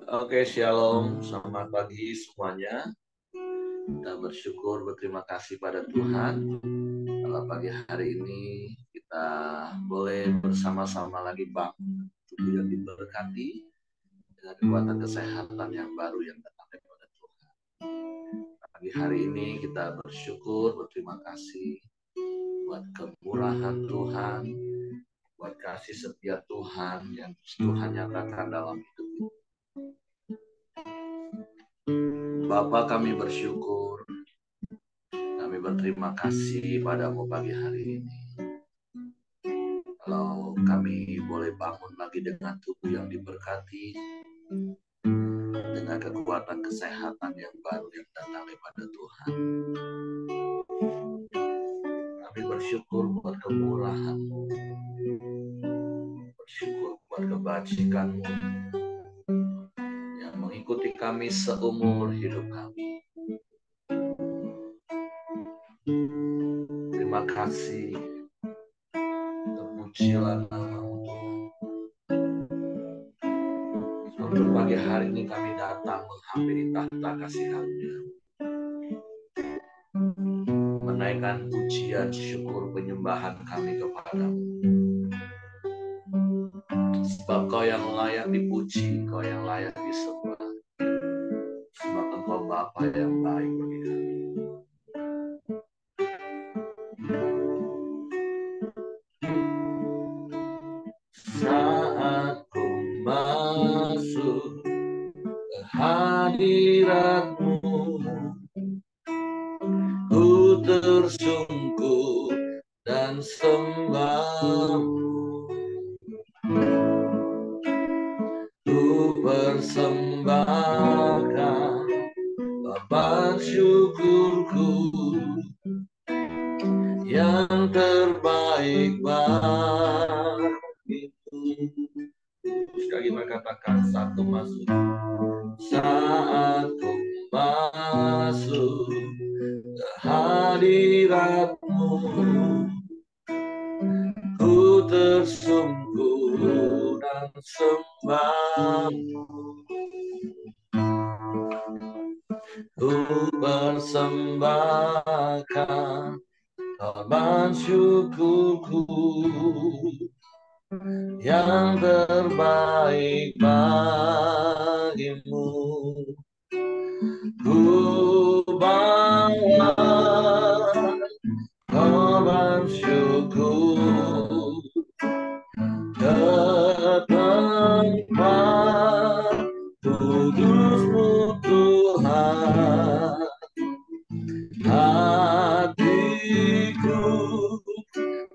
Oke, shalom. Selamat pagi semuanya. Kita bersyukur, berterima kasih pada Tuhan. Pada pagi hari ini kita boleh bersama-sama lagi bangun tubuh yang diberkati dengan kekuatan kesehatan yang baru yang datang daripada Tuhan. Pagi hari ini kita bersyukur, berterima kasih buat kemurahan Tuhan, buat kasih setia Tuhan yang Tuhan nyatakan dalam hidup kita. Bapa, kami bersyukur, kami berterima kasih padamu pagi hari ini. Kalau kami boleh bangun lagi dengan tubuh yang diberkati, dengan kekuatan kesehatan yang baru yang datang daripada Tuhan. Kami bersyukur buat kemurahan-Mu, bersyukur buat kebajikan-Mu yang mengikuti kami seumur hidup kami. Terima kasih, terpujilah nama-Mu. Untuk pagi hari ini kami datang menghampiri tahta kasihan-Nya, menaikkan pujian, syukur, penyembahan kami kepadamu. Sebab Kau yang layak dipuji, Kau yang layak disembah. Sebab Engkau Bapa yang baik bagi kami. Saat ku masuk ke hadirat-Mu, ku tersungkur dan sembah-Mu. Ku persembahkan beban syukurku yang terbaik bagimu. Sekali lagi katakan, satu masuk. Saat ku masuk ke hadirat-Mu, ku tersungkur dan sembah-Mu. Ku persembahkan korban syukurku yang terbaik bagimu. Ku bawa korban syukur ke tempat kudus-Mu Tuhan. Hatiku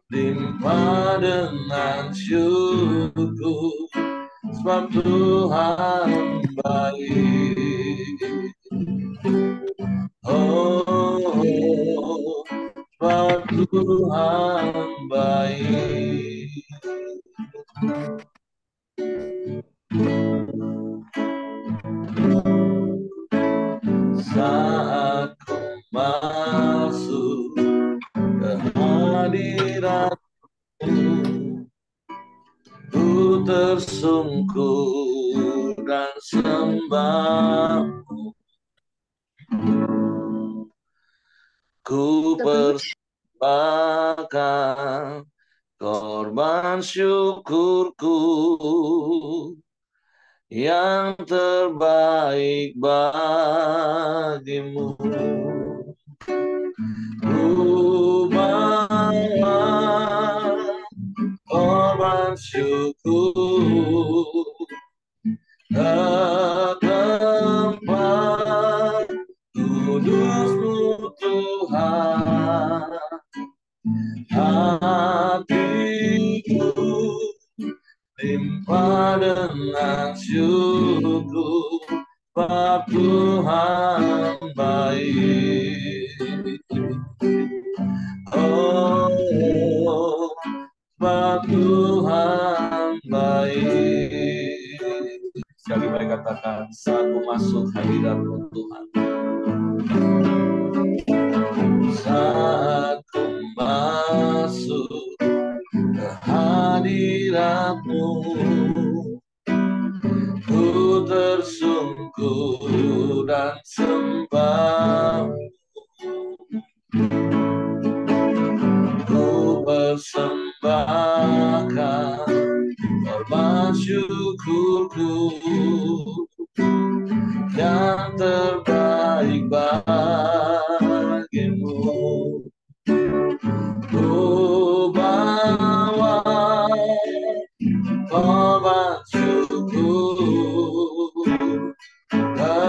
limpah dengan syukur, sebab Tuhan baik. Oh, sebab Tuhan baik. Saat ku masuk ke hadirat-Mu, ku tersungkur dan sembah-Mu. Ku persembahkan korban syukurku yang terbaik bagimu. Ku bawa korban syukur ke tempat kudus-Mu Tuhan. Hatiku limpah dengan syukur, sebab Tuhan baik. Oh, sebab Tuhan baik. Sekali lagi katakan, saat ku masuk hadirat-Mu Tuhan. Saat ku masuk ke hadirat-Mu, ku tersungkur bersyukur dan sembah, ku persembahkan korban syukurku yang terbaik bagimu. Ku bawa korban syukur ke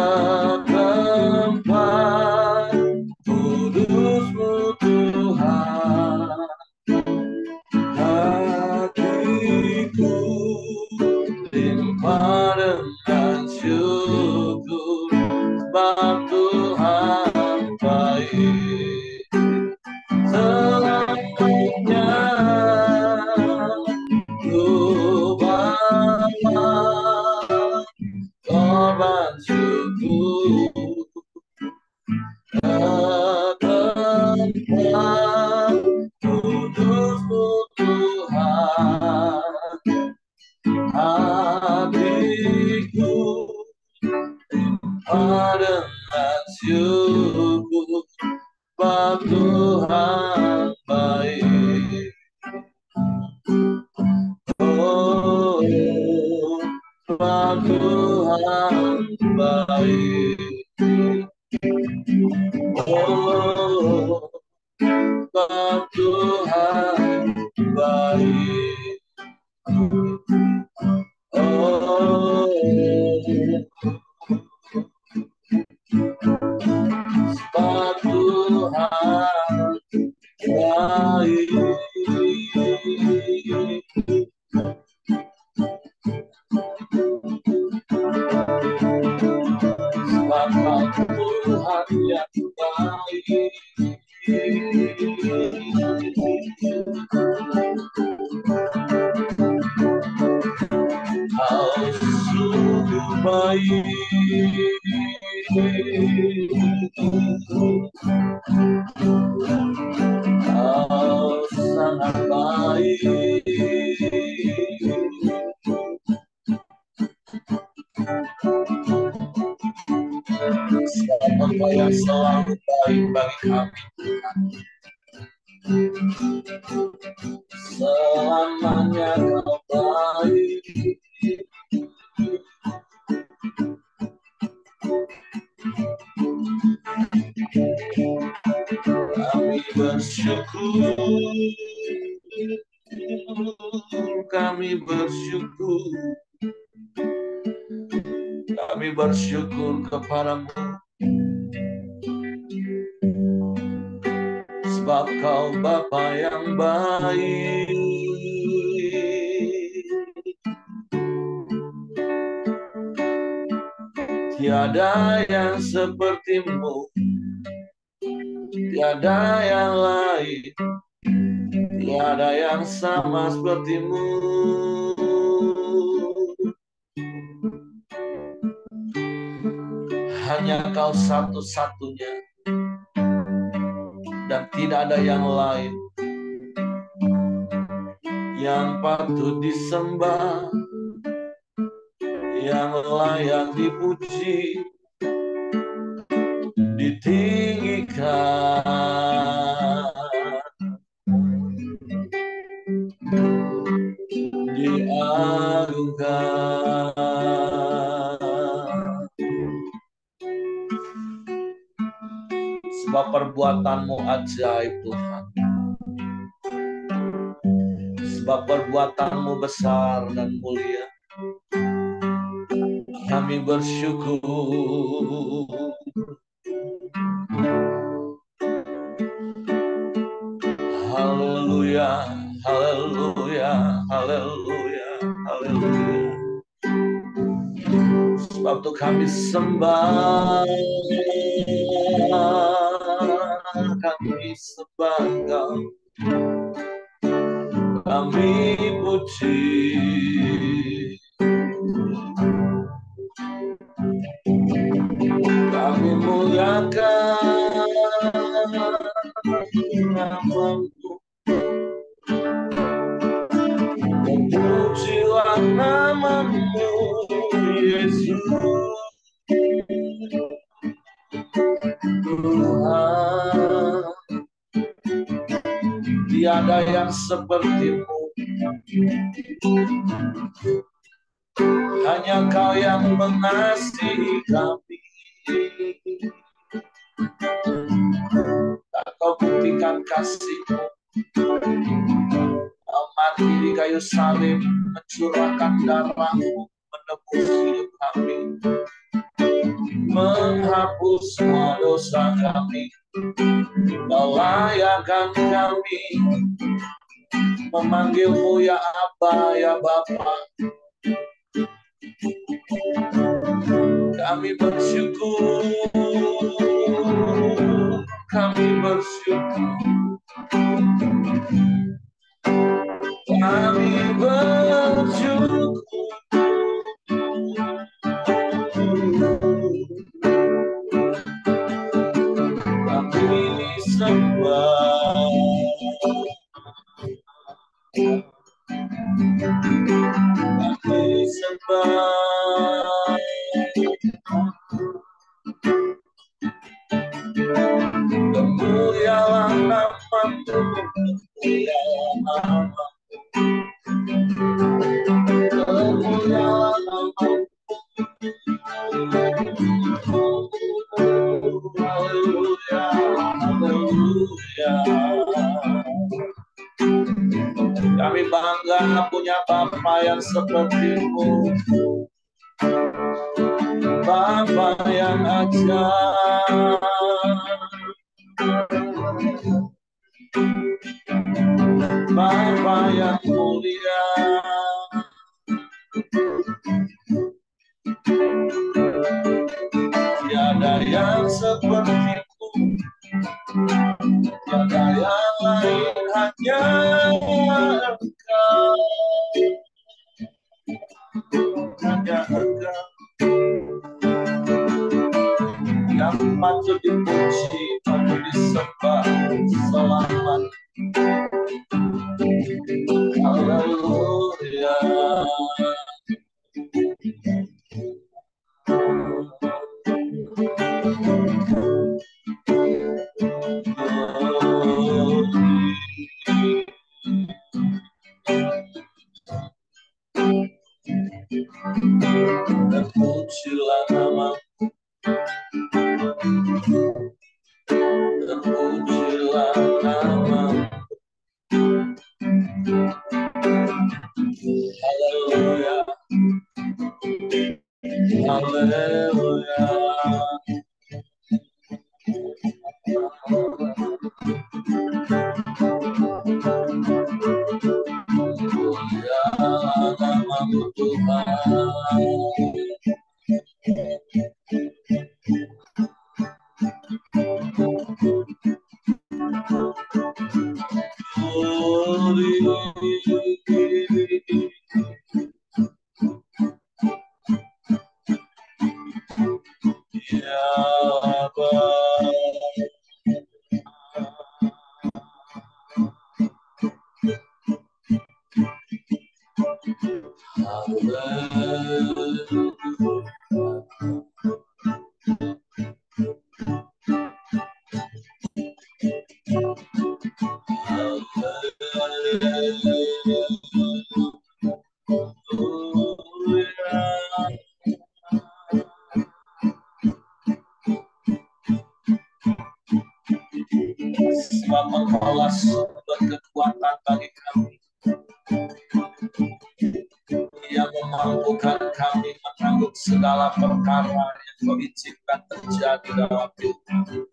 tempat kudus-Mu Tuhan. Hatiku limpah dengan syukur, sebab Tuhan baik selamanya. Ku bawa korban syukur ke tempat kudus-Mu Tuhan. Hatiku limpah dengan syukur, sebab Tuhan baik. Oh, sebab Tuhan baik. Oh, sebab Tuhan baik. Oh, sebab Tuhan baik. Sebab Tuhan yang baik. Kau sungguh baik. Kau sangat baik. Sebab Engkau yang selalu baik bagi kami, selamanya Kau baik. Kami bersyukur, kami bersyukur, kami bersyukur kepadamu, sebab Kau Bapa yang baik. Tiada yang seperti-Mu, tiada yang lain, tiada yang sama seperti-Mu. Hanya Kau satu-satunya, dan tidak ada yang lain yang patut disembah, yang layak dipuji, ditinggikan, diagungkan. Sebab perbuatan-Mu ajaib, Tuhan. Sebab perbuatan-Mu besar dan mulia. Kami bersyukur. Haleluya, haleluya, haleluya, haleluya. Sebab itu kami sembah, kami sembah Engkau, kami puji. Kami muliakan nama-Mu, pujilah nama-Mu, Yesus. ada yang seperti-Mu. Hanya Kau yang mengasihi kami. Tak Kau buktikan kasih-Mu. Kau mati di kayu salib, mencurahkan darah-Mu, menebus hidup kami, menghapus semua dosa kami. Kau layakkan kami, memanggil-Mu ya Aba, ya Bapa. Kami bersyukur, kami bersyukur, kami bersyukur. Kami sembah, kami sembah. Kemuliaan nama-Mu, kemuliaan nama-Mu, kemuliaan nama-Mu. Haleluya, haleluya. Kami bangga punya Bapa yang seperti-Mu, Bapa yang ajaib, Bapa yang mulia. Tiada yang seperti-Mu, tiada yang lain, hanya Engkau, hanya Engkau yang patut dipuji, patut disembah selamat. Haleluya. Terpujilah nama-Mu, terpujilah nama-Mu. Haleluya, haleluya. Mulialah nama-Mu Tuhan. Ya Bapa, sebab Engkaulah sumber kekuatan bagi kami, yang memampukan kami menanggung segala perkara yang Kau izinkan terjadi dalam hidup kami.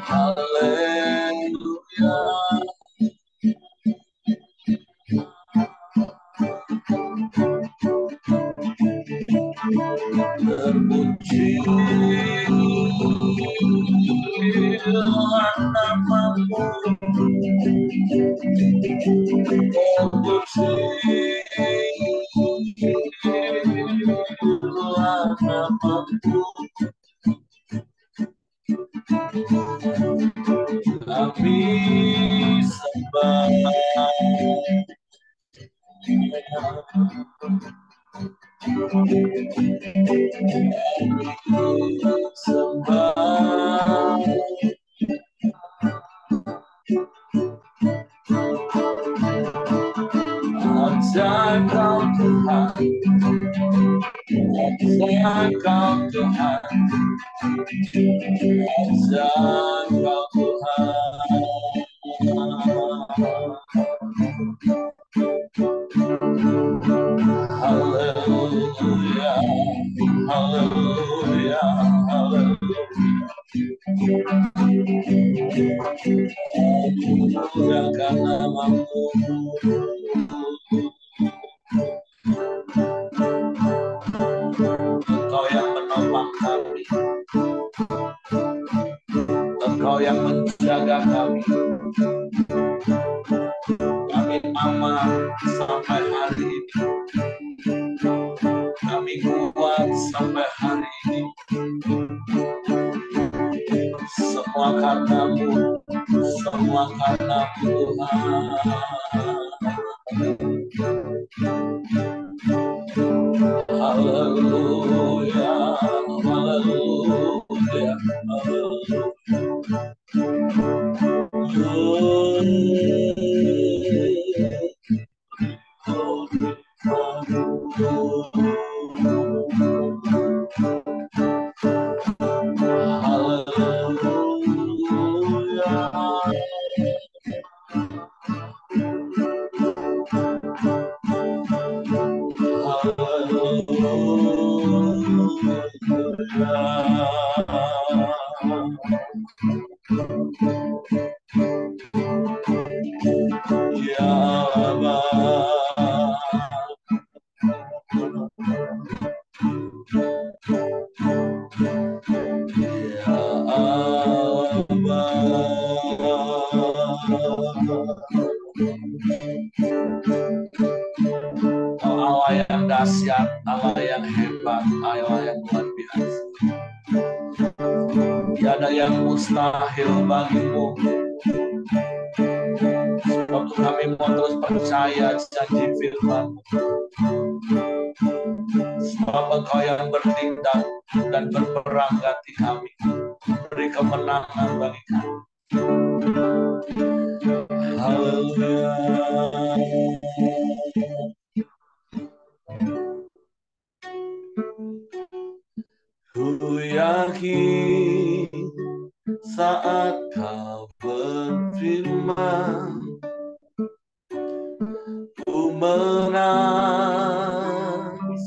Haleluya. Terpujilah nama-Mu, terpujilah nama-Mu. Kami sembah, kami sembah. Engkau Tuhan, Engkau Tuhan, Engkau Tuhan. Haleluya, haleluya, haleluya. Muliakan namamu. Engkau yang menopang kami, Engkau yang menjaga kami. Kami aman sampai hari ini, kami kuat sampai hari ini. Semua karena-Mu, semua karena-Mu Tuhan. Haleluya, haleluya, haleluya. Allah yang dahsyat, Allah yang hebat, Allah yang luar biasa. Tiada yang mustahil bagimu. Sebab kami mau terus percaya janji firman-Mu. Sebab Engkau yang bertindak dan berperang ganti kami, beri kemenangan bagi kami. Haleluya. Ku yakin saat Kau berfirman, ku menang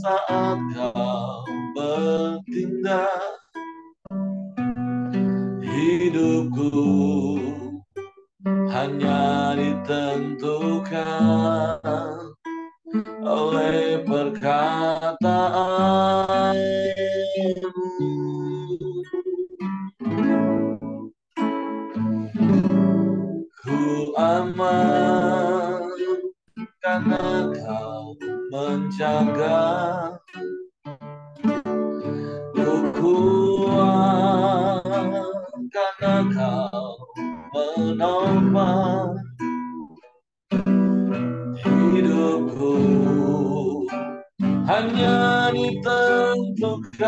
saat Kau bertindak. Hidupku hanya ditentukan oleh perkataan-Mu. Ku aman karena Kau menjaga. Ku kuat karena Kau menopang. Hidupku hanya ditentukan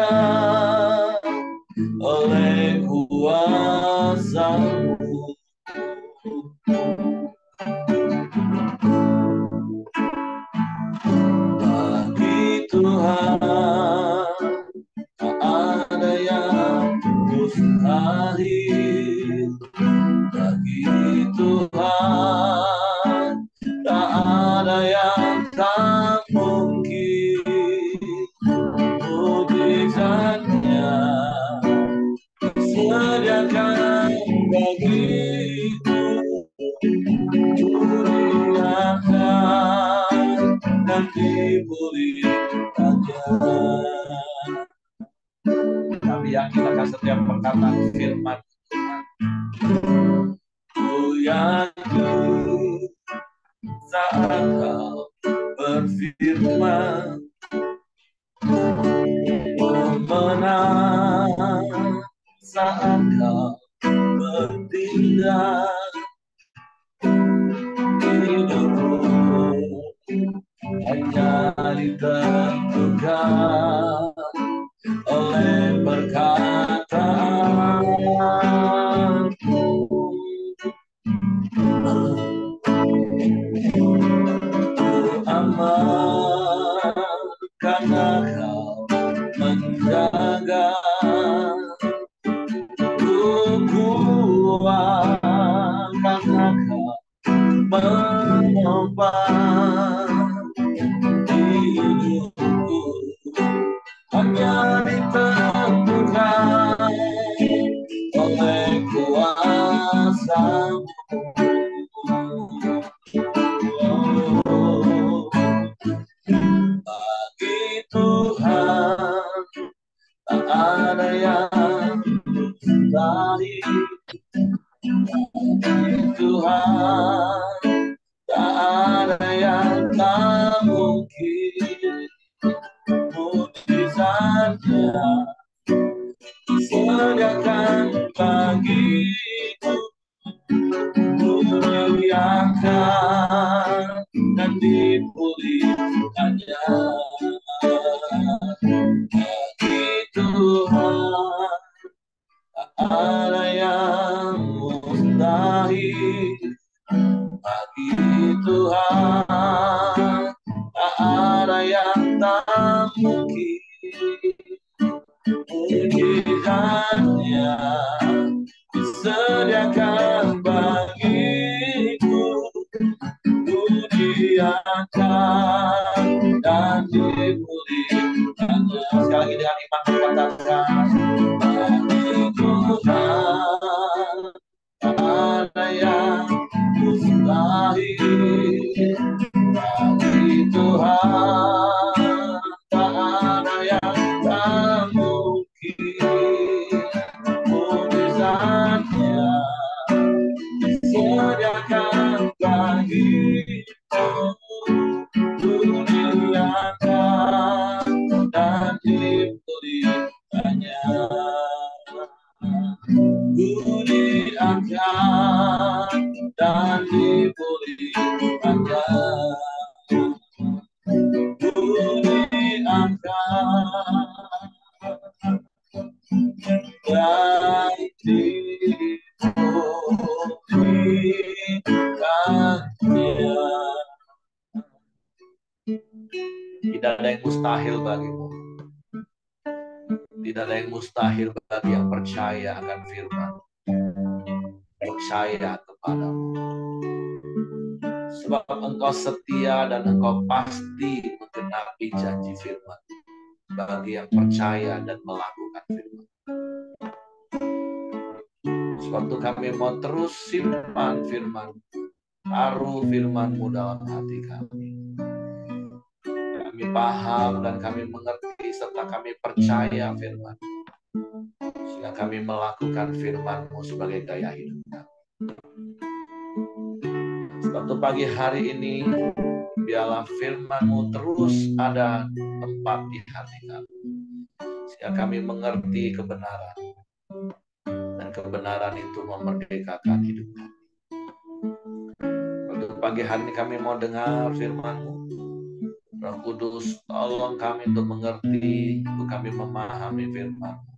oleh kuasa-Mu. Bagi Tuhan tak ada yang mustahil. Bagi Tuhan tak ada yang tak mungkin. Mujizatnya sediakan bagiku, muliakan dan dimuliakannya. Kami yakin akan setiap perkataan firman Tuhan. Ku yakin saat Kau berfirman, ku menang saat Kau bertindak. Hidupku hanya ditentukan oleh perkataan-Mu. Ku aman karena kau menjaga kuat, karena kau menopang hidupku, hanya ditentukan oleh kuasa-Mu. Bagi Tuhan tak ada yang mustahil. Bagi Tuhan tak ada yang tak mungkin. Mujizatnya sediakan bagiku, dimuliakan dan dipulihkannya. Bagi Tuhan tak ada yang mustahil. Bagi Tuhan tak ada yang tak mungkin. Mujizatnya disediakan bagiku, dimuliakan dan dipulihkannya. Sekali lagi dengan iman katakan, bagi Tuhan tak ada yang mustahil. Bagi Tuhan tak ada yang tak mungkin. Mujizatnya disediakan bagiku, dimuliakan dan dipulihkannya. Dimuliakan dan dipulihkannya. Dan dipulihkannya. Tidak ada yang mustahil bagimu. Tidak ada yang mustahil bagi yang percaya akan firman, percaya kepadamu. Sebab engkau setia dan engkau pasti menggenapi janji firman bagi yang percaya dan melakukan firman. Sebab itu kami mau terus simpan firman, taruh firman-Mu dalam hati kami. Kami paham dan kami mengerti serta kami percaya firman, sehingga kami melakukan firman-Mu sebagai gaya hidup kami. Sebab itu pagi hari ini, biarlah firman-Mu terus ada tempat di hati kami, sehingga kami mengerti kebenaran, dan kebenaran itu memerdekakan hidup kami. Waktu pagi hari ini kami mau dengar firman-Mu. Roh Kudus, tolong kami untuk mengerti, untuk kami memahami firman-Mu,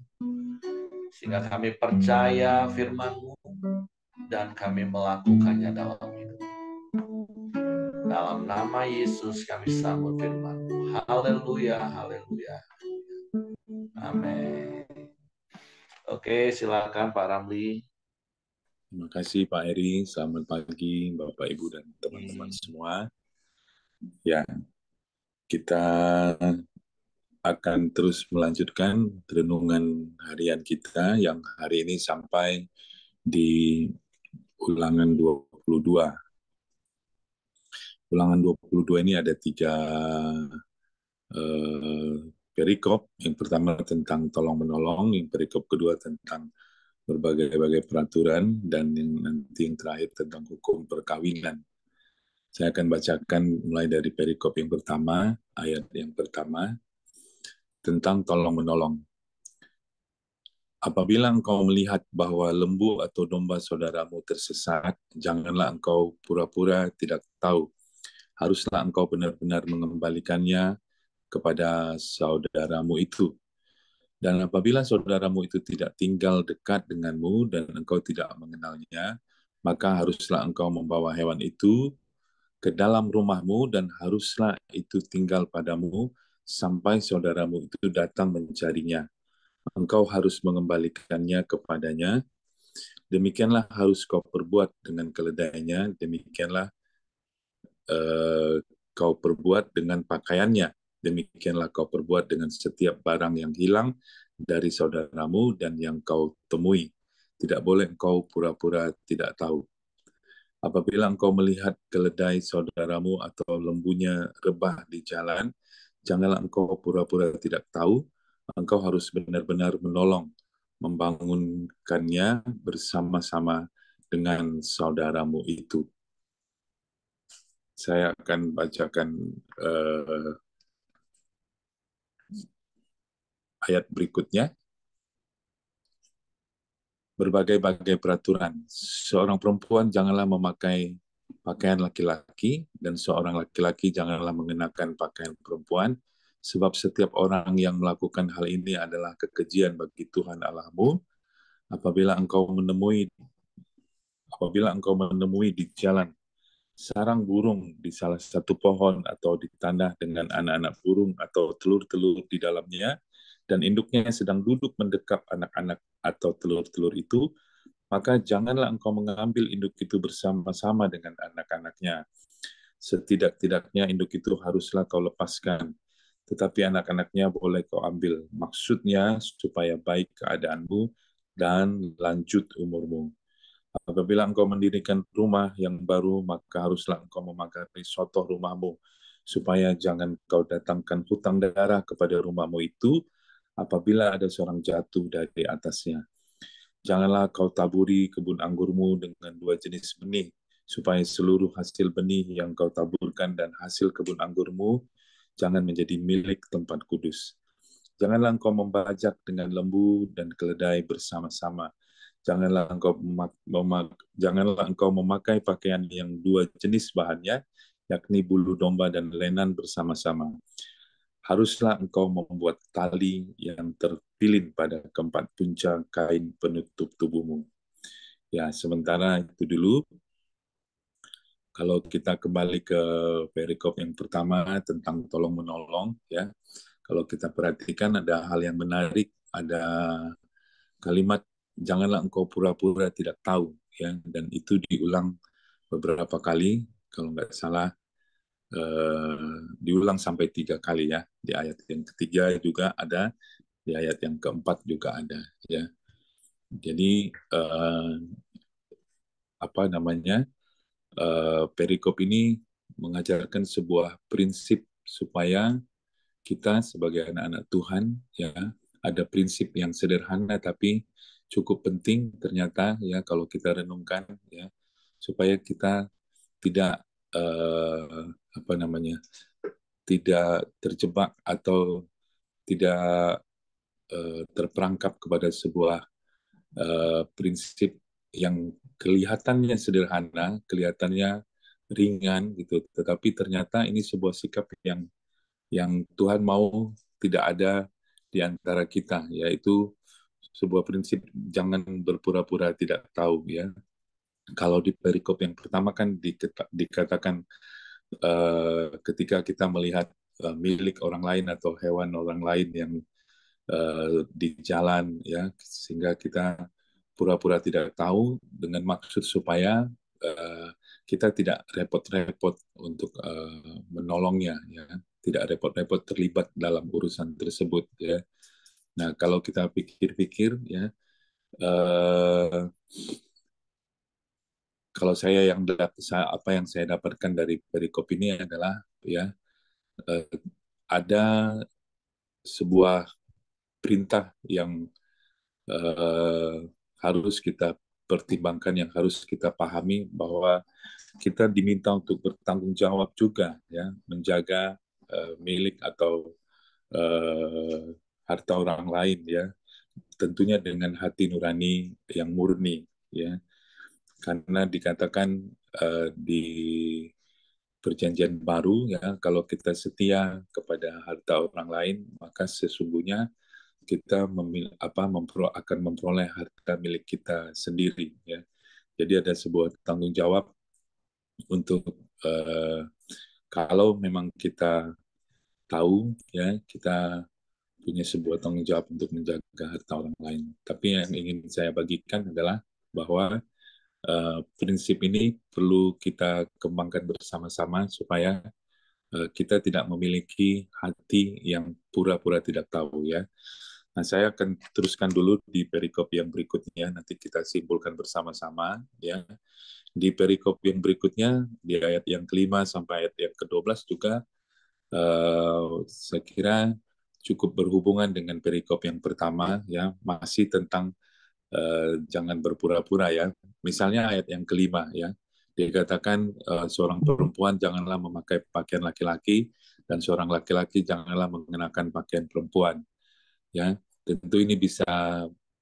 sehingga kami percaya firman-Mu dan kami melakukannya dalam hidup. Dalam nama Yesus kami sambut firman-Mu. Haleluya, haleluya. Amin. Oke, silakan Pak Ramli. Terima kasih Pak Eri. Selamat pagi Bapak Ibu dan teman-teman semua. Ya, kita akan terus melanjutkan renungan harian kita yang hari ini sampai di Ulangan 22. Ulangan 22 ini ada 3 perikop. Yang pertama tentang tolong-menolong, yang perikop kedua tentang berbagai-bagai peraturan, dan yang terakhir tentang hukum perkawinan. Saya akan bacakan mulai dari perikop yang pertama, ayat yang pertama, tentang tolong-menolong. Apabila engkau melihat bahwa lembu atau domba saudaramu tersesat, janganlah engkau pura-pura tidak tahu. Haruslah engkau benar-benar mengembalikannya kepada saudaramu itu. Dan apabila saudaramu itu tidak tinggal dekat denganmu dan engkau tidak mengenalnya, maka haruslah engkau membawa hewan itu ke dalam rumahmu dan haruslah itu tinggal padamu sampai saudaramu itu datang mencarinya. Engkau harus mengembalikannya kepadanya. Demikianlah harus kau perbuat dengan keledainya. Demikianlah kau perbuat dengan pakaiannya. Demikianlah kau perbuat dengan setiap barang yang hilang dari saudaramu dan yang kau temui. Tidak boleh engkau pura-pura tidak tahu. Apabila engkau melihat keledai saudaramu atau lembunya rebah di jalan, janganlah engkau pura-pura tidak tahu. Engkau harus benar-benar menolong, membangunkannya bersama-sama dengan saudaramu itu. Saya akan bacakan ayat berikutnya. Berbagai-bagai peraturan. Seorang perempuan janganlah memakai pakaian laki-laki, dan seorang laki-laki janganlah mengenakan pakaian perempuan, sebab setiap orang yang melakukan hal ini adalah kekejian bagi Tuhan Allahmu. Apabila engkau menemui di jalan sarang burung di salah satu pohon atau di tanah dengan anak-anak burung atau telur-telur di dalamnya, dan induknya sedang duduk mendekap anak-anak atau telur-telur itu, maka janganlah engkau mengambil induk itu bersama-sama dengan anak-anaknya. Setidak-tidaknya induk itu haruslah kau lepaskan, tetapi anak-anaknya boleh kau ambil. Maksudnya supaya baik keadaanmu dan lanjut umurmu. Apabila engkau mendirikan rumah yang baru, maka haruslah engkau memagari sotoh rumahmu, supaya jangan kau datangkan hutang darah kepada rumahmu itu apabila ada seorang jatuh dari atasnya. Janganlah kau taburi kebun anggurmu dengan dua jenis benih, supaya seluruh hasil benih yang kau taburkan dan hasil kebun anggurmu jangan menjadi milik tempat kudus. Janganlah engkau membajak dengan lembu dan keledai bersama-sama. Janganlah engkau memakai pakaian yang dua jenis bahannya, yakni bulu domba dan lenan bersama-sama. Haruslah engkau membuat tali yang terpilin pada keempat punca kain penutup tubuhmu. Ya, sementara itu dulu. Kalau kita kembali ke perikop yang pertama tentang tolong menolong, ya, kalau kita perhatikan ada hal yang menarik, ada kalimat janganlah engkau pura-pura tidak tahu, ya, dan itu diulang beberapa kali, kalau nggak salah diulang sampai 3 kali, ya. Di ayat yang ketiga juga ada, di ayat yang keempat juga ada, ya. Jadi apa namanya, perikop ini mengajarkan sebuah prinsip supaya kita sebagai anak-anak Tuhan, ya, ada prinsip yang sederhana tapi cukup penting ternyata, ya, kalau kita renungkan, ya, supaya kita tidak apa namanya, tidak terjebak atau tidak terperangkap kepada sebuah prinsip yang kelihatannya sederhana, kelihatannya ringan gitu, tetapi ternyata ini sebuah sikap yang Tuhan mau tidak ada di antara kita, yaitu sebuah prinsip jangan berpura-pura tidak tahu, ya. Kalau di perikop yang pertama kan dikatakan ketika kita melihat milik orang lain atau hewan orang lain yang di jalan, ya, sehingga kita pura-pura tidak tahu dengan maksud supaya kita tidak repot-repot untuk menolongnya, ya, tidak repot-repot terlibat dalam urusan tersebut, ya. Nah, kalau kita pikir-pikir, ya, kalau apa yang saya dapatkan dari perikop ini adalah, ya, ada sebuah perintah yang eh, harus kita pertimbangkan, yang harus kita pahami, bahwa kita diminta untuk bertanggung jawab juga, ya, menjaga milik atau eh, harta orang lain, ya, tentunya dengan hati nurani yang murni, ya, karena dikatakan di perjanjian baru, ya, kalau kita setia kepada harta orang lain, maka sesungguhnya kita akan memperoleh harta milik kita sendiri, ya. Jadi ada sebuah tanggung jawab untuk kalau memang kita tahu ya kita punya sebuah tanggung jawab untuk menjaga harta orang lain. Tapi yang ingin saya bagikan adalah bahwa prinsip ini perlu kita kembangkan bersama-sama supaya kita tidak memiliki hati yang pura-pura tidak tahu ya. Nah, saya akan teruskan dulu di perikop yang berikutnya, nanti kita simpulkan bersama-sama ya. Di perikop yang berikutnya, di ayat yang kelima sampai ayat yang ke-12 juga, saya kira cukup berhubungan dengan perikop yang pertama ya, masih tentang jangan berpura-pura ya. Misalnya ayat yang kelima ya, dikatakan seorang perempuan janganlah memakai pakaian laki-laki dan seorang laki-laki janganlah mengenakan pakaian perempuan ya. Tentu ini bisa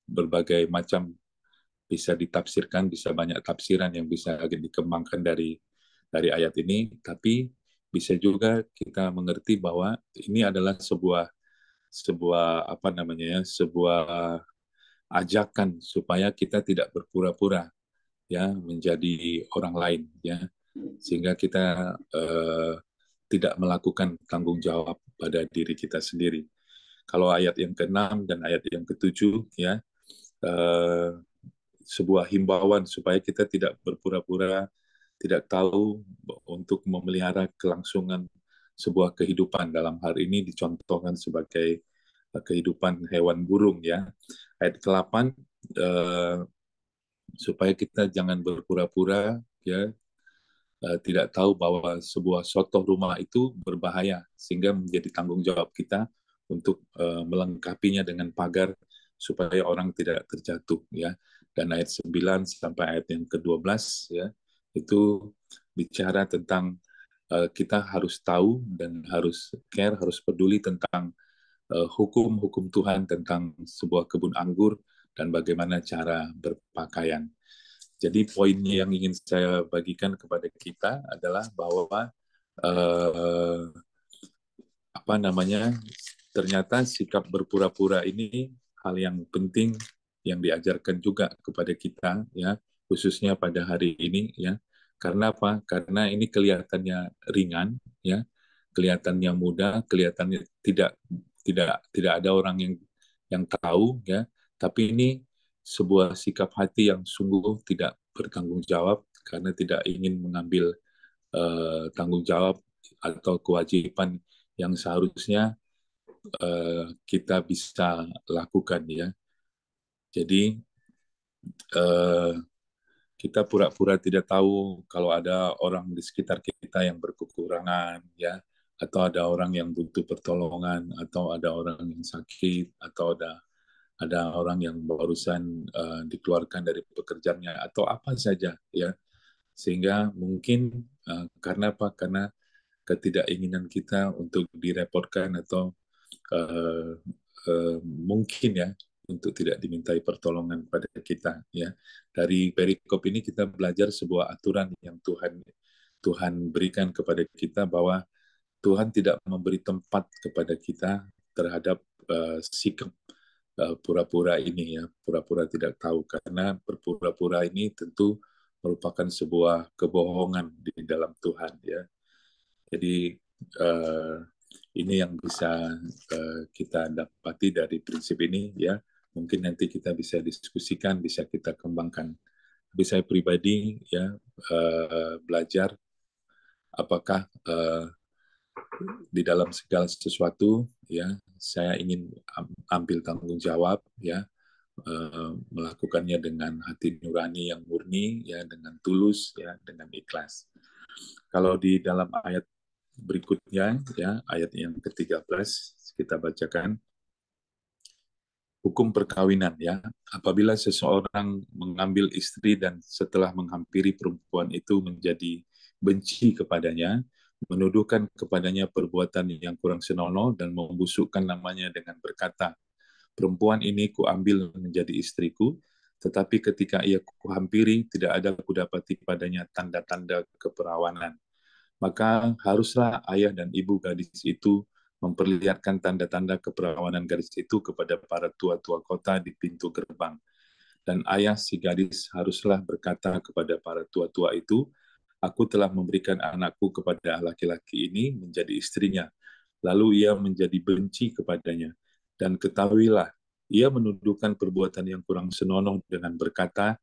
berbagai macam, bisa ditafsirkan, bisa banyak tafsiran yang bisa dikembangkan dari ayat ini, tapi bisa juga kita mengerti bahwa ini adalah sebuah sebuah apa namanya ya, sebuah ajakan supaya kita tidak berpura-pura ya menjadi orang lain ya, sehingga kita tidak melakukan tanggung jawab pada diri kita sendiri. Kalau ayat yang ke-6 dan ayat yang ke-7 ya, eh, sebuah himbauan supaya kita tidak berpura-pura tidak tahu untuk memelihara kelangsungan sebuah kehidupan. Dalam hal ini dicontohkan sebagai kehidupan hewan burung ya. Ayat ke-8, supaya kita jangan berpura-pura ya, tidak tahu bahwa sebuah soto rumah itu berbahaya, sehingga menjadi tanggung jawab kita untuk melengkapinya dengan pagar supaya orang tidak terjatuh ya. Dan ayat 9 sampai ayat yang ke-12 ya, itu bicara tentang kita harus tahu dan harus care, harus peduli tentang hukum-hukum Tuhan tentang sebuah kebun anggur dan bagaimana cara berpakaian. Jadi poin yang ingin saya bagikan kepada kita adalah bahwa eh, apa namanya, ternyata sikap berpura-pura ini hal yang penting yang diajarkan juga kepada kita ya, khususnya pada hari ini ya. Karena apa? Karena ini kelihatannya ringan ya, kelihatannya mudah, kelihatannya tidak ada orang yang tahu ya, tapi ini sebuah sikap hati yang sungguh tidak bertanggung jawab karena tidak ingin mengambil tanggung jawab atau kewajiban yang seharusnya kita bisa lakukan ya. Jadi uh, kita pura-pura tidak tahu kalau ada orang di sekitar kita yang berkekurangan ya, atau ada orang yang butuh pertolongan, atau ada orang yang sakit, atau ada orang yang barusan dikeluarkan dari pekerjaannya atau apa saja ya, sehingga mungkin karena apa, karena ketidakinginan kita untuk direpotkan atau mungkin ya untuk tidak dimintai pertolongan pada kita ya. Dari perikop ini kita belajar sebuah aturan yang Tuhan Tuhan berikan kepada kita, bahwa Tuhan tidak memberi tempat kepada kita terhadap sikap pura-pura ini ya, pura-pura tidak tahu, karena berpura-pura ini tentu merupakan sebuah kebohongan di dalam Tuhan ya. Jadi uh, ini yang bisa kita dapati dari prinsip ini ya. Mungkin nanti kita bisa diskusikan, bisa kita kembangkan. Tapi saya pribadi ya belajar apakah di dalam segala sesuatu ya saya ingin ambil tanggung jawab ya, melakukannya dengan hati nurani yang murni ya, dengan tulus ya, dengan ikhlas. Kalau di dalam ayat berikutnya ya, ayat yang ke-13 kita bacakan, hukum perkawinan ya. Apabila seseorang mengambil istri dan setelah menghampiri perempuan itu menjadi benci kepadanya, menuduhkan kepadanya perbuatan yang kurang senonoh dan membusukkan namanya dengan berkata, perempuan ini kuambil menjadi istriku, tetapi ketika ia kuhampiri tidak ada kudapati padanya tanda-tanda keperawanan. Maka haruslah ayah dan ibu gadis itu memperlihatkan tanda-tanda keperawanan gadis itu kepada para tua-tua kota di pintu gerbang. Dan ayah si gadis haruslah berkata kepada para tua-tua itu, aku telah memberikan anakku kepada laki-laki ini menjadi istrinya. lalu ia menjadi benci kepadanya. Dan ketahuilah, ia menuduhkan perbuatan yang kurang senonoh dengan berkata,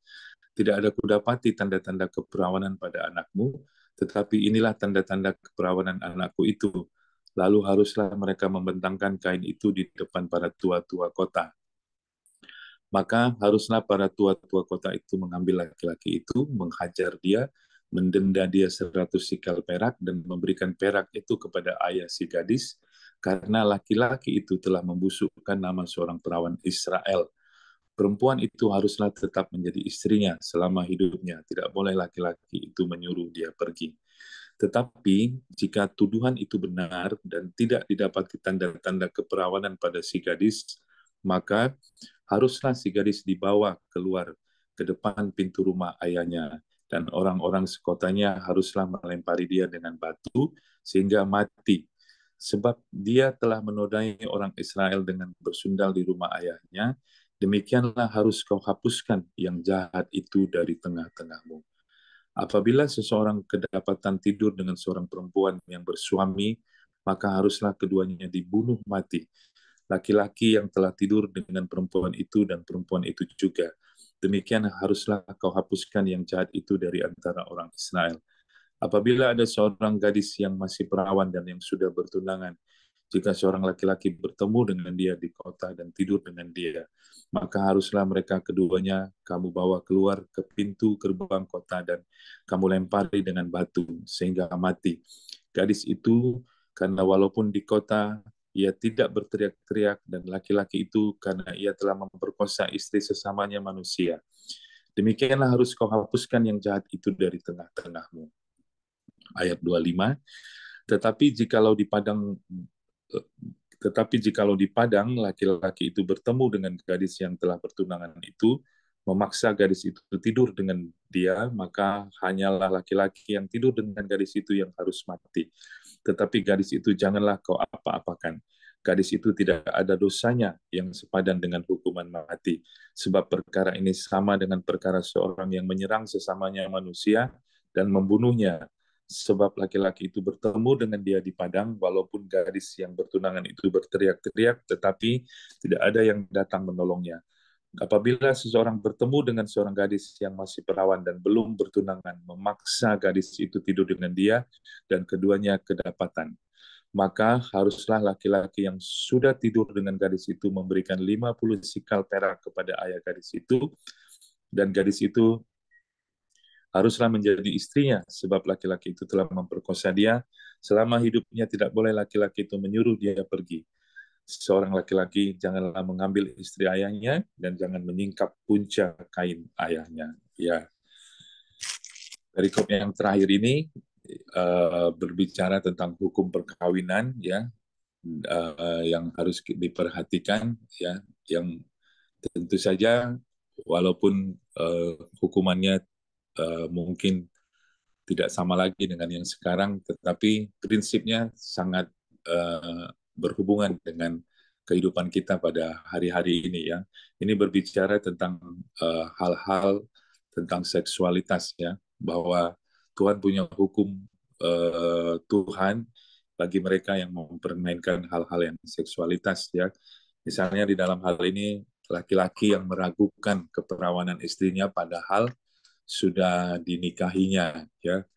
tidak ada kudapati tanda-tanda keperawanan pada anakmu, tetapi inilah tanda-tanda keperawanan anakku itu. Lalu haruslah mereka membentangkan kain itu di depan para tua-tua kota. Maka haruslah para tua-tua kota itu mengambil laki-laki itu, menghajar dia, mendenda dia 100 sikal perak, dan memberikan perak itu kepada ayah si gadis, karena laki-laki itu telah membusukkan nama seorang perawan Israel. Perempuan itu haruslah tetap menjadi istrinya selama hidupnya. Tidak boleh laki-laki itu menyuruh dia pergi. Tetapi jika tuduhan itu benar dan tidak didapati tanda-tanda keperawanan pada si gadis, maka haruslah si gadis dibawa keluar ke depan pintu rumah ayahnya, dan orang-orang sekotanya haruslah melempari dia dengan batu sehingga mati. Sebab dia telah menodai orang Israel dengan bersundal di rumah ayahnya, demikianlah harus kau hapuskan yang jahat itu dari tengah-tengahmu. Apabila seseorang kedapatan tidur dengan seorang perempuan yang bersuami, maka haruslah keduanya dibunuh mati. Laki-laki yang telah tidur dengan perempuan itu dan perempuan itu juga. Demikian haruslah kau hapuskan yang jahat itu dari antara orang Israel. Apabila ada seorang gadis yang masih perawan dan yang sudah bertunangan, jika seorang laki-laki bertemu dengan dia di kota dan tidur dengan dia, maka haruslah mereka keduanya kamu bawa keluar ke pintu gerbang kota dan kamu lempari dengan batu sehingga mati. Gadis itu karena walaupun di kota ia tidak berteriak-teriak, dan laki-laki itu karena ia telah memperkosa istri sesamanya manusia. Demikianlah harus kau hapuskan yang jahat itu dari tengah-tengahmu. Ayat 25, tetapi jikalau di padang tetapi jikalau di padang laki-laki itu bertemu dengan gadis yang telah bertunangan itu, memaksa gadis itu tidur dengan dia, maka hanyalah laki-laki yang tidur dengan gadis itu yang harus mati. Tetapi gadis itu janganlah kau apa-apakan. Gadis itu tidak ada dosanya yang sepadan dengan hukuman mati. Sebab perkara ini sama dengan perkara seorang yang menyerang sesamanya manusia dan membunuhnya. Sebab laki-laki itu bertemu dengan dia di padang, walaupun gadis yang bertunangan itu berteriak-teriak, tetapi tidak ada yang datang menolongnya. Apabila seseorang bertemu dengan seorang gadis yang masih perawan dan belum bertunangan, memaksa gadis itu tidur dengan dia, dan keduanya kedapatan, maka haruslah laki-laki yang sudah tidur dengan gadis itu memberikan 50 sikal perak kepada ayah gadis itu, dan gadis itu haruslah menjadi istrinya, sebab laki-laki itu telah memperkosa dia. Selama hidupnya tidak boleh laki-laki itu menyuruh dia pergi. Seorang laki-laki janganlah mengambil istri ayahnya dan jangan menyingkap punca kain ayahnya. Ya, perikop yang terakhir ini berbicara tentang hukum perkawinan, ya, yang harus diperhatikan, ya, yang tentu saja walaupun hukumannya mungkin tidak sama lagi dengan yang sekarang, tetapi prinsipnya sangat berhubungan dengan kehidupan kita pada hari-hari ini, ya. Ini berbicara tentang hal-hal tentang seksualitas, ya, bahwa Tuhan punya hukum Tuhan bagi mereka yang mempermainkan hal-hal yang seksualitas, ya. Misalnya di dalam hal ini laki-laki yang meragukan keperawanan istrinya padahal sudah dinikahinya, ya.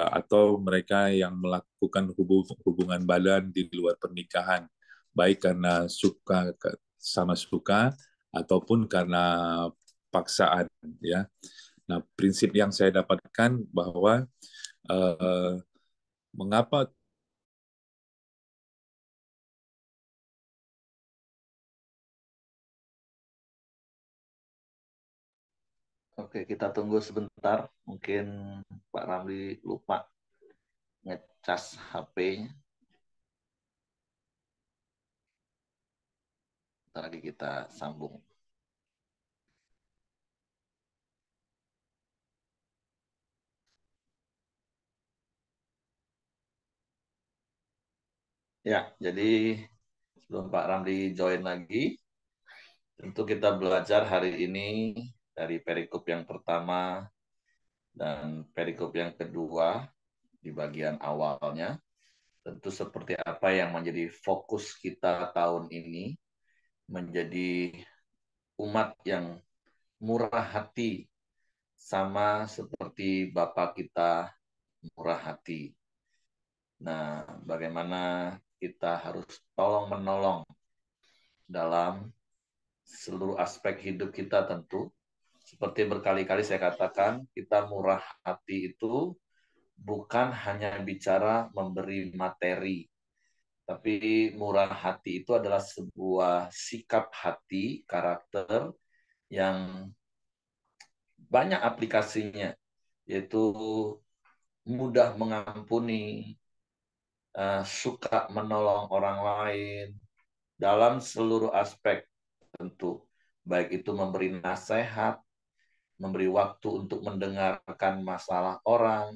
Atau mereka yang melakukan hubungan badan di luar pernikahan, baik karena suka sama suka ataupun karena paksaan, ya. Nah, prinsip yang saya dapatkan bahwa uh, mengapa Oke, kita tunggu sebentar. Mungkin Pak Ramli lupa ngecas HP-nya. Ntar lagi kita sambung. Ya, jadi sebelum Pak Ramli join lagi, tentu kita belajar hari ini dari perikop yang pertama dan perikop yang kedua di bagian awalnya. tentu seperti apa yang menjadi fokus kita tahun ini, menjadi umat yang murah hati, sama seperti Bapa kita murah hati. Nah, bagaimana kita harus tolong-menolong dalam seluruh aspek hidup kita tentu. Seperti berkali-kali saya katakan, kita murah hati itu bukan hanya bicara memberi materi, tapi murah hati itu adalah sebuah sikap hati, karakter yang banyak aplikasinya, yaitu mudah mengampuni, suka menolong orang lain dalam seluruh aspek tentu. Baik itu memberi nasihat, memberi waktu untuk mendengarkan masalah orang,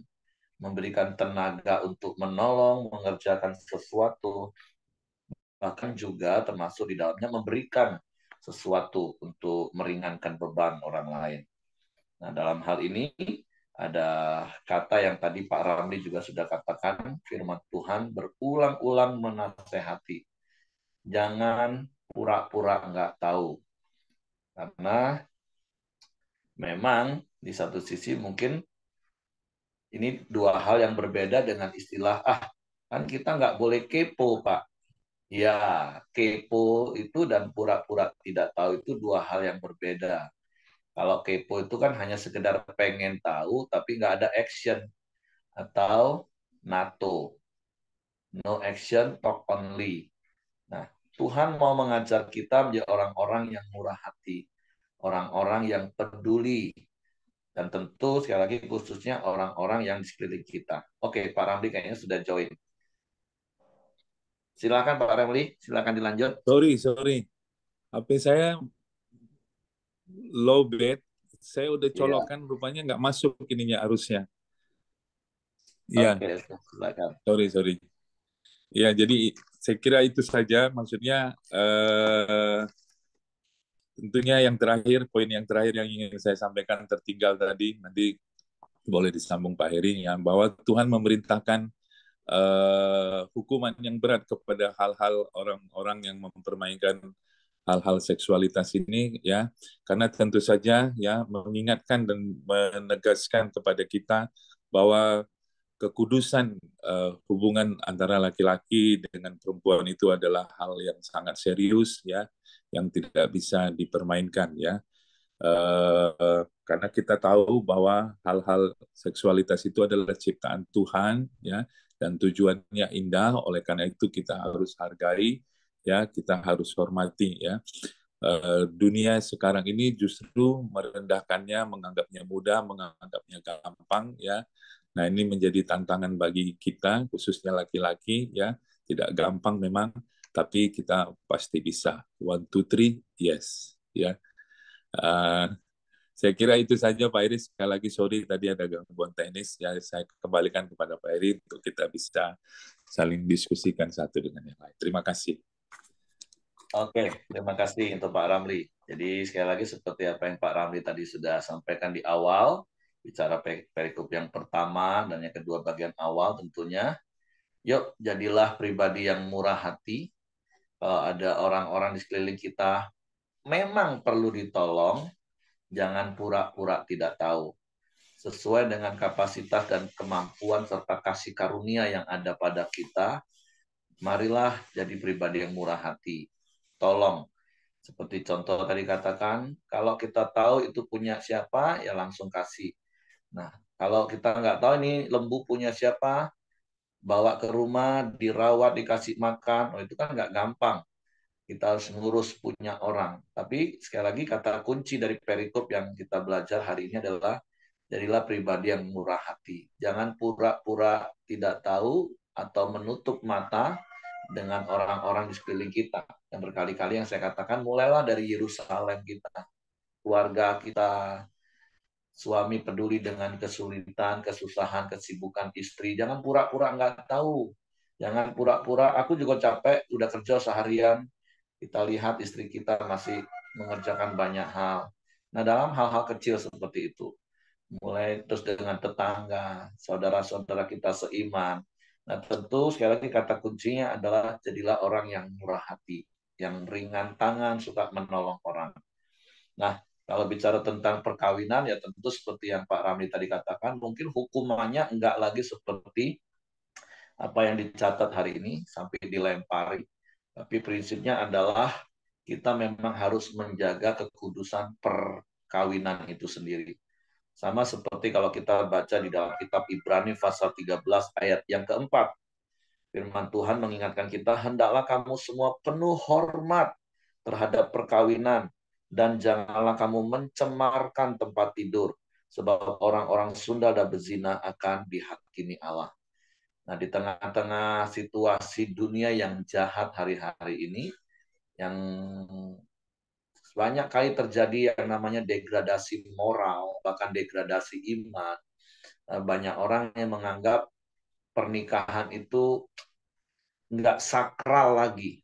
memberikan tenaga untuk menolong, mengerjakan sesuatu, bahkan juga termasuk di dalamnya memberikan sesuatu untuk meringankan beban orang lain. Nah, dalam hal ini ada kata yang tadi Pak Ramli juga sudah katakan, firman Tuhan berulang-ulang menasehati. Jangan pura-pura nggak tahu. Karena memang di satu sisi mungkin ini dua hal yang berbeda dengan istilah, kan kita nggak boleh kepo, Pak. Ya, kepo itu dan pura-pura tidak tahu itu dua hal yang berbeda. Kalau kepo itu kan hanya sekedar pengen tahu, tapi nggak ada action. Atau NATO, no action, talk only. Nah, Tuhan mau mengajar kita menjadi orang-orang yang murah hati, orang-orang yang peduli, dan tentu sekali lagi khususnya orang-orang yang di sekeliling kita. Oke, Pak Ramli kayaknya sudah join. Silakan Pak Ramli, silakan dilanjut. Sorry. HP saya low bed. Saya udah Ya, colokan, rupanya nggak masuk ininya arusnya. Iya, oke, silakan. sorry. Ya, jadi saya kira itu saja. Maksudnya tentunya yang terakhir, poin yang terakhir yang ingin saya sampaikan tertinggal tadi, nanti boleh disambung Pak Heri, ya, bahwa Tuhan memerintahkan hukuman yang berat kepada hal-hal orang-orang yang mempermainkan hal-hal seksualitas ini, ya, karena tentu saja ya mengingatkan dan menegaskan kepada kita bahwa kekudusan hubungan antara laki-laki dengan perempuan itu adalah hal yang sangat serius, ya, yang tidak bisa dipermainkan, ya. Karena kita tahu bahwa hal-hal seksualitas itu adalah ciptaan Tuhan, ya, dan tujuannya indah. Oleh karena itu kita harus hargai, ya, kita harus hormati, ya. Dunia sekarang ini justru merendahkannya, menganggapnya mudah, menganggapnya gampang, ya. Nah, ini menjadi tantangan bagi kita, khususnya laki-laki, ya. Tidak gampang memang, tapi kita pasti bisa. One, two, three, yes, ya. Uh, saya kira itu saja Pak Iris. Sekali lagi sorry tadi ada gangguan teknis. Ya, saya kembalikan kepada Pak Iris untuk kita bisa saling diskusikan satu dengan yang lain. Terima kasih. Oke, terima kasih untuk Pak Ramli. Jadi sekali lagi seperti apa yang Pak Ramli tadi sudah sampaikan di awal, bicara perikop yang pertama dan yang kedua bagian awal tentunya, yuk jadilah pribadi yang murah hati. Kalau ada orang-orang di sekeliling kita memang perlu ditolong, jangan pura-pura tidak tahu. Sesuai dengan kapasitas dan kemampuan serta kasih karunia yang ada pada kita, marilah jadi pribadi yang murah hati. Tolong. Seperti contoh tadi katakan, kalau kita tahu itu punya siapa, ya langsung kasih. Nah, kalau kita nggak tahu ini lembu punya siapa, bawa ke rumah, dirawat, dikasih makan, oh itu kan nggak gampang. Kita harus ngurus punya orang. Tapi sekali lagi kata kunci dari perikop yang kita belajar hari ini adalah jadilah pribadi yang murah hati. Jangan pura-pura tidak tahu atau menutup mata dengan orang-orang di sekeliling kita. Yang berkali-kali yang saya katakan, mulailah dari Yerusalem kita, keluarga kita, suami peduli dengan kesulitan, kesusahan, kesibukan istri. Jangan pura-pura nggak tahu. Jangan pura-pura, aku juga capek, udah kerja seharian. Kita lihat istri kita masih mengerjakan banyak hal. Nah, dalam hal-hal kecil seperti itu, mulai terus dengan tetangga, saudara-saudara kita seiman, Nah, tentu sekali lagi kata kuncinya adalah jadilah orang yang murah hati, yang ringan tangan, suka menolong orang. Nah, kalau bicara tentang perkawinan, ya tentu seperti yang Pak Ramli tadi katakan, mungkin hukumannya enggak lagi seperti apa yang dicatat hari ini sampai dilempari. Tapi prinsipnya adalah kita memang harus menjaga kekudusan perkawinan itu sendiri. Sama seperti kalau kita baca di dalam kitab Ibrani pasal 13 ayat yang keempat. Firman Tuhan mengingatkan kita, hendaklah kamu semua penuh hormat terhadap perkawinan, dan janganlah kamu mencemarkan tempat tidur, sebab orang-orang sundal dan berzina akan dihakimi Allah. Nah, di tengah-tengah situasi dunia yang jahat hari-hari ini, yang banyak kali terjadi yang namanya degradasi moral, bahkan degradasi iman, banyak orang yang menganggap pernikahan itu nggak sakral lagi.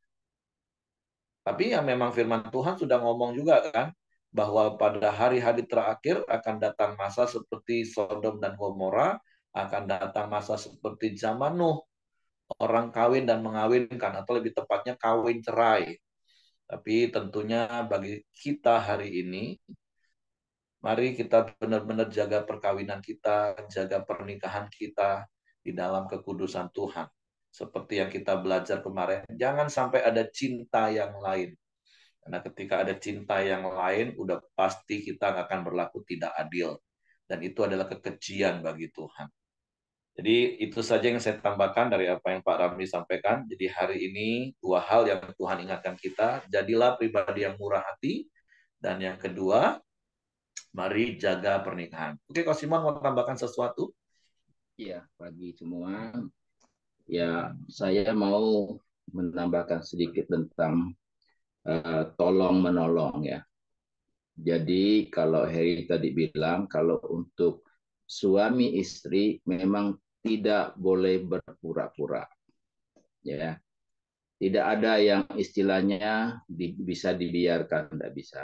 Tapi ya memang firman Tuhan sudah ngomong juga kan, bahwa pada hari-hari terakhir akan datang masa seperti Sodom dan Gomora, akan datang masa seperti zaman Nuh, orang kawin dan mengawinkan, atau lebih tepatnya kawin cerai. Tapi tentunya bagi kita hari ini, mari kita benar-benar jaga perkawinan kita, jaga pernikahan kita di dalam kekudusan Tuhan. Seperti yang kita belajar kemarin, jangan sampai ada cinta yang lain. Karena ketika ada cinta yang lain, udah pasti kita akan berlaku tidak adil. Dan itu adalah kekejian bagi Tuhan. Jadi itu saja yang saya tambahkan dari apa yang Pak Ramli sampaikan. Jadi hari ini dua hal yang Tuhan ingatkan kita, jadilah pribadi yang murah hati, dan yang kedua, mari jaga pernikahan. Oke, Kak Simon mau tambahkan sesuatu? Iya, pagi semua. Ya, saya mau menambahkan sedikit tentang tolong menolong ya. Jadi kalau Heri tadi bilang kalau untuk suami istri memang tidak boleh berpura-pura ya. Tidak ada yang istilahnya bisa dibiarkan, tidak bisa.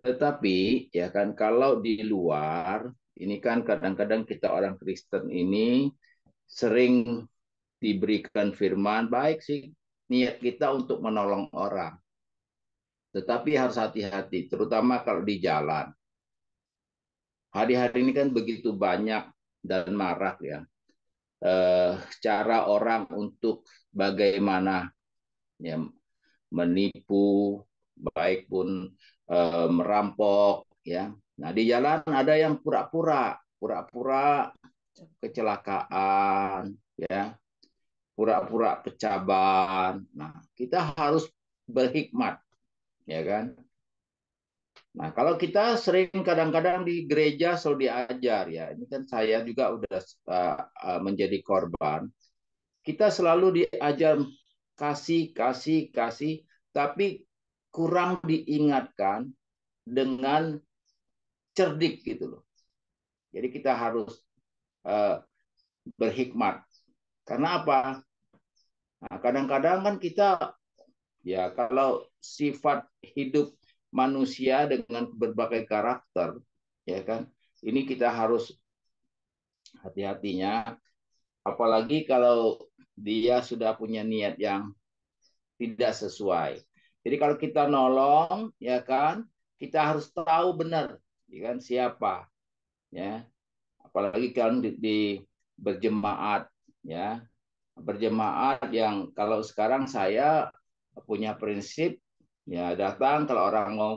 Tetapi ya kan kalau di luar ini kan kadang-kadang kita orang Kristen ini sering diberikan firman, baik sih niat kita untuk menolong orang. Tetapi harus hati-hati, terutama kalau di jalan. Hari-hari ini kan begitu banyak dan marak ya. Cara orang untuk bagaimana ya, menipu, baik pun merampok ya. Nah, di jalan ada yang pura-pura kecelakaan ya, pura-pura kecaban. Nah, kita harus berhikmat, ya kan? Nah, kalau kita sering kadang-kadang di gereja selalu diajar ya, ini kan saya juga udah menjadi korban. Kita selalu diajar kasih, kasih, kasih, tapi kurang diingatkan dengan cerdik gitu loh. Jadi kita harus berhikmat. Karena apa? Nah, kadang-kadang kan kita ya kalau sifat hidup manusia dengan berbagai karakter, ya kan, ini kita harus hati-hatinya, apalagi kalau dia sudah punya niat yang tidak sesuai. Jadi kalau kita nolong, ya kan, kita harus tahu benar, ya kan, siapa, ya, apalagi kan di berjemaat, ya, berjemaat yang kalau sekarang saya punya prinsip ya datang kalau orang mau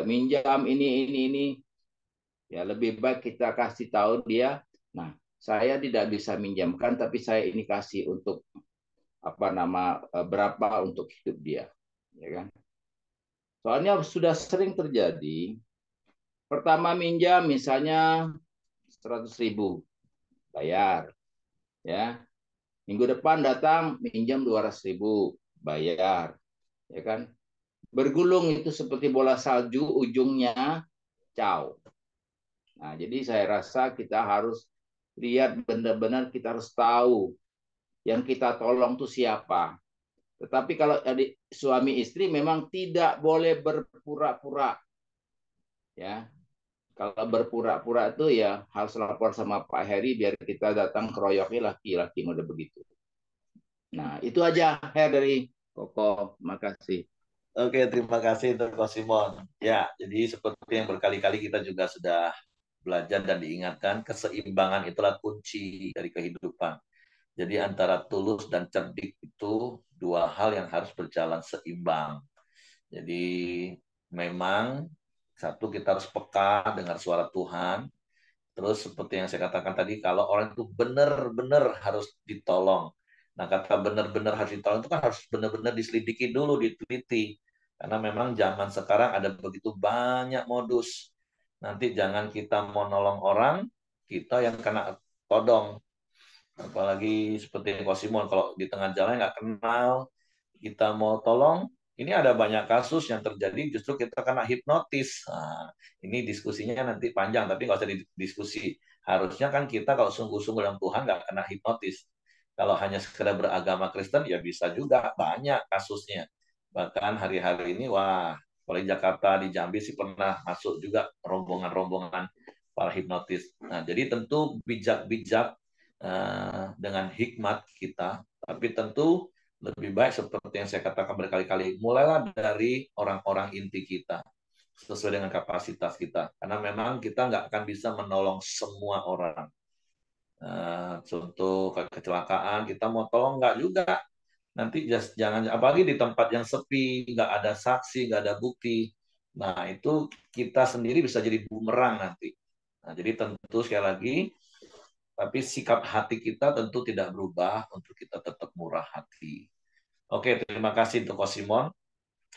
minjam ini ya lebih baik kita kasih tahu dia, nah saya tidak bisa minjamkan tapi saya ini kasih untuk apa nama berapa untuk hidup dia, ya kan, soalnya sudah sering terjadi pertama minjam misalnya 100.000 bayar ya, minggu depan datang minjam 200.000 bayar, ya kan, bergulung itu seperti bola salju ujungnya caw. Nah, jadi saya rasa kita harus lihat benar-benar, kita harus tahu yang kita tolong itu siapa. Tetapi kalau adik suami istri memang tidak boleh berpura-pura, ya. Kalau berpura-pura itu ya harus lapor sama Pak Heri biar kita datang keroyoknya laki-laki model begitu. Nah, itu aja dari Koko. Makasih. Oke, terima kasih untuk Ko Simon. Ya, jadi seperti yang berkali-kali kita juga sudah belajar dan diingatkan, keseimbangan itulah kunci dari kehidupan. Jadi antara tulus dan cerdik itu dua hal yang harus berjalan seimbang. Jadi memang satu, kita harus peka dengar suara Tuhan. Terus seperti yang saya katakan tadi, kalau orang itu benar-benar harus ditolong. Nah, kata benar-benar harus ditolong itu kan harus benar-benar diselidiki dulu, diteliti. Karena memang zaman sekarang ada begitu banyak modus. Nanti jangan kita mau nolong orang, kita yang kena todong. Apalagi seperti Kosimon, kalau di tengah jalan nggak kenal, kita mau tolong, ini ada banyak kasus yang terjadi justru kita kena hipnotis. Nah, ini diskusinya nanti panjang, tapi nggak usah diskusi. Harusnya kan kita kalau sungguh-sungguh dalam Tuhan nggak kena hipnotis. Kalau hanya sekedar beragama Kristen, ya bisa juga, banyak kasusnya. Bahkan hari-hari ini, wah, kalau di Jakarta, di Jambi sih pernah masuk juga rombongan-rombongan para hipnotis. Nah, jadi tentu bijak-bijak dengan hikmat kita, tapi tentu lebih baik seperti yang saya katakan berkali-kali, mulailah dari orang-orang inti kita, sesuai dengan kapasitas kita. Karena memang kita nggak akan bisa menolong semua orang. Contoh kecelakaan, kita mau tolong nggak juga. Nanti jangan, apalagi di tempat yang sepi, nggak ada saksi, nggak ada bukti. Nah, itu kita sendiri bisa jadi bumerang nanti. Nah, jadi tentu sekali lagi, tapi sikap hati kita tentu tidak berubah untuk kita tetap murah hati. Oke, terima kasih untuk Ko Simon.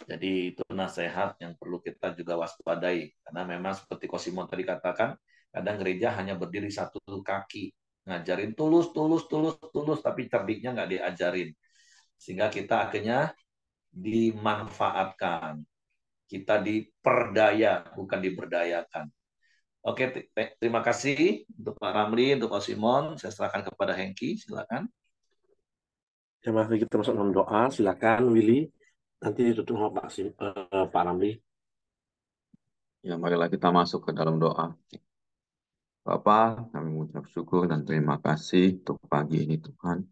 Jadi itu nasihat yang perlu kita juga waspadai. Karena memang seperti Ko Simon tadi katakan, kadang gereja hanya berdiri satu kaki. Ngajarin tulus, tulus, tulus, tulus, tapi cerdiknya nggak diajarin. Sehingga kita akhirnya dimanfaatkan. Kita diperdaya, bukan diberdayakan. Oke, terima kasih untuk Pak Ramli, untuk Ko Simon. Saya serahkan kepada Hengki, silakan. Ya, mari kita masuk dalam doa. Silakan, Willy. Nanti ditutup sama Pak Ramli. Ya, marilah kita masuk ke dalam doa. Bapa, kami mengucap syukur dan terima kasih untuk pagi ini Tuhan.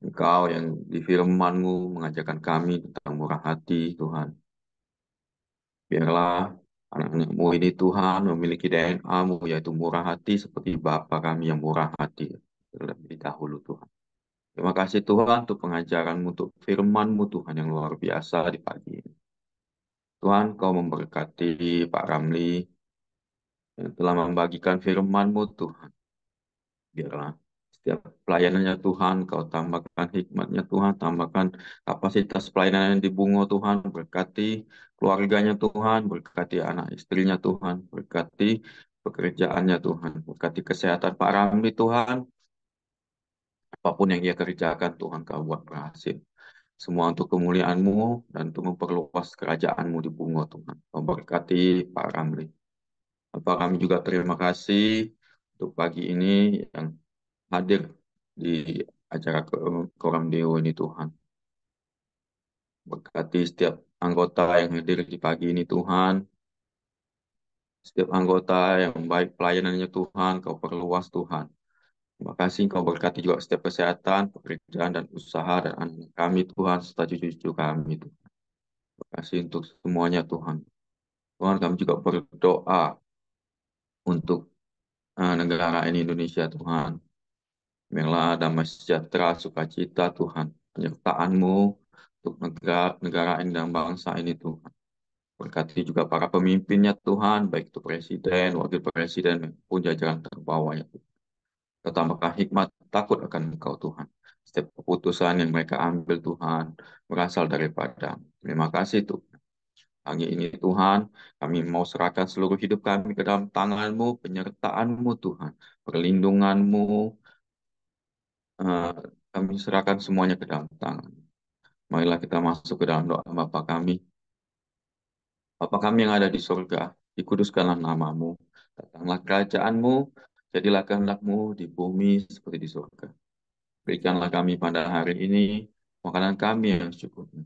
Engkau yang di firman-Mu mengajarkan kami tentang murah hati Tuhan. Biarlah anak-anak-Mu ini Tuhan memiliki DNA-Mu yaitu murah hati seperti Bapa kami yang murah hati terlebih dahulu Tuhan. Terima kasih Tuhan untuk pengajaran-Mu, untuk firman-Mu Tuhan yang luar biasa di pagi ini. Tuhan, Kau memberkati Pak Ramli yang telah membagikan firman-Mu Tuhan. Biarlah setiap pelayanannya Tuhan, Kau tambahkan hikmatnya Tuhan, tambahkan kapasitas pelayanan yang di Bungo Tuhan, berkati keluarganya Tuhan, berkati anak istrinya Tuhan, berkati pekerjaannya Tuhan, berkati kesehatan Pak Ramli Tuhan, apapun yang ia kerjakan Tuhan Kau buat berhasil. Semua untuk kemuliaan-Mu dan untuk memperluas kerajaan-Mu di Bungo Tuhan. Kau berkati Pak Ramli. Bapak kami juga terima kasih untuk pagi ini yang hadir di acara Koram Deo ini Tuhan. Berkati setiap anggota yang hadir di pagi ini Tuhan. Setiap anggota yang baik pelayanannya Tuhan, Kau perluas Tuhan. Terima kasih Kau berkati juga setiap kesehatan, pekerjaan, dan usaha dan anak kami Tuhan, serta cucu-cucu kami Tuhan. Terima kasih untuk semuanya Tuhan. Tuhan kami juga berdoa untuk negara ini Indonesia Tuhan. Biarlah damai sejahtera, sukacita Tuhan, penyertaan-Mu untuk negara ini dan bangsa ini Tuhan. Berkati juga para pemimpinnya Tuhan, baik itu presiden, wakil presiden, maupun jajaran terbawahnya Tuhan. Kau tambahkan hikmat, takut akan Engkau Tuhan. Setiap keputusan yang mereka ambil Tuhan, berasal daripada. Terima kasih Tuhan. Pagi ini Tuhan, kami mau serahkan seluruh hidup kami ke dalam tangan-Mu, penyertaan-Mu Tuhan, perlindungan-Mu, kami serahkan semuanya ke dalam tangan. Marilah kita masuk ke dalam doa Bapa kami. Bapa kami yang ada di surga, dikuduskanlah nama-Mu. Datanglah kerajaan-Mu, jadilah kehendak-Mu di bumi seperti di surga. Berikanlah kami pada hari ini makanan kami yang secukupnya.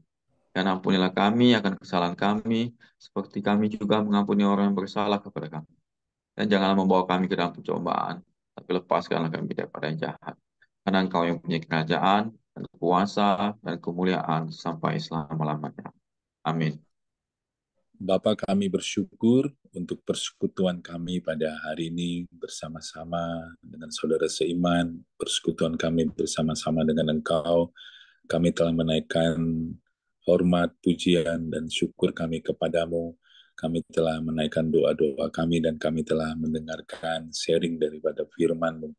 Dan ampunilah kami akan kesalahan kami, seperti kami juga mengampuni orang yang bersalah kepada kami. Dan janganlah membawa kami ke dalam pencobaan, tapi lepaskanlah kami daripada yang jahat. Karena Engkau yang punya kerajaan, dan kuasa, dan kemuliaan sampai selama-lamanya. Amin. Bapa, kami bersyukur untuk persekutuan kami pada hari ini bersama-sama dengan saudara seiman, persekutuan kami bersama-sama dengan Engkau. Kami telah menaikkan hormat, pujian, dan syukur kami kepadamu. Kami telah menaikkan doa-doa kami dan kami telah mendengarkan sharing daripada firman-Mu.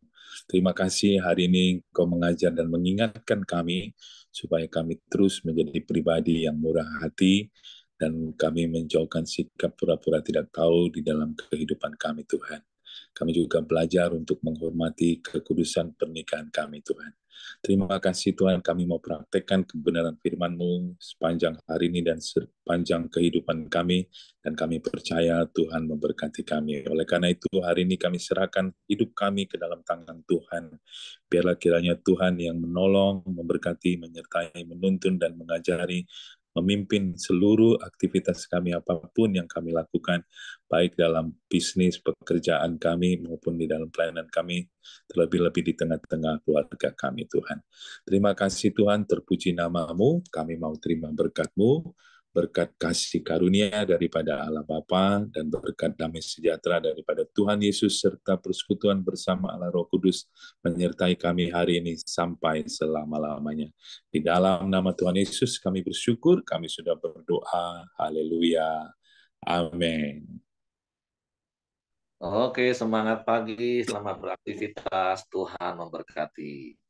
Terima kasih hari ini Kau mengajar dan mengingatkan kami supaya kami terus menjadi pribadi yang murah hati, dan kami menjauhkan sikap pura-pura tidak tahu di dalam kehidupan kami, Tuhan. Kami juga belajar untuk menghormati kekudusan pernikahan kami, Tuhan. Terima kasih Tuhan, kami mau praktekkan kebenaran firman-Mu sepanjang hari ini dan sepanjang kehidupan kami, dan kami percaya Tuhan memberkati kami. Oleh karena itu, hari ini kami serahkan hidup kami ke dalam tangan Tuhan. Biarlah kiranya Tuhan yang menolong, memberkati, menyertai, menuntun, dan mengajari, memimpin seluruh aktivitas kami apapun yang kami lakukan, baik dalam bisnis, pekerjaan kami, maupun di dalam pelayanan kami, terlebih-lebih di tengah-tengah keluarga kami, Tuhan. Terima kasih Tuhan, terpuji nama-Mu, kami mau terima berkat-Mu, berkat kasih karunia daripada Allah Bapa dan berkat damai sejahtera daripada Tuhan Yesus serta persekutuan bersama Allah Roh Kudus menyertai kami hari ini sampai selama-lamanya. Di dalam nama Tuhan Yesus kami bersyukur, kami sudah berdoa. Haleluya. Amin. Oke, semangat pagi, selamat beraktivitas, Tuhan memberkati.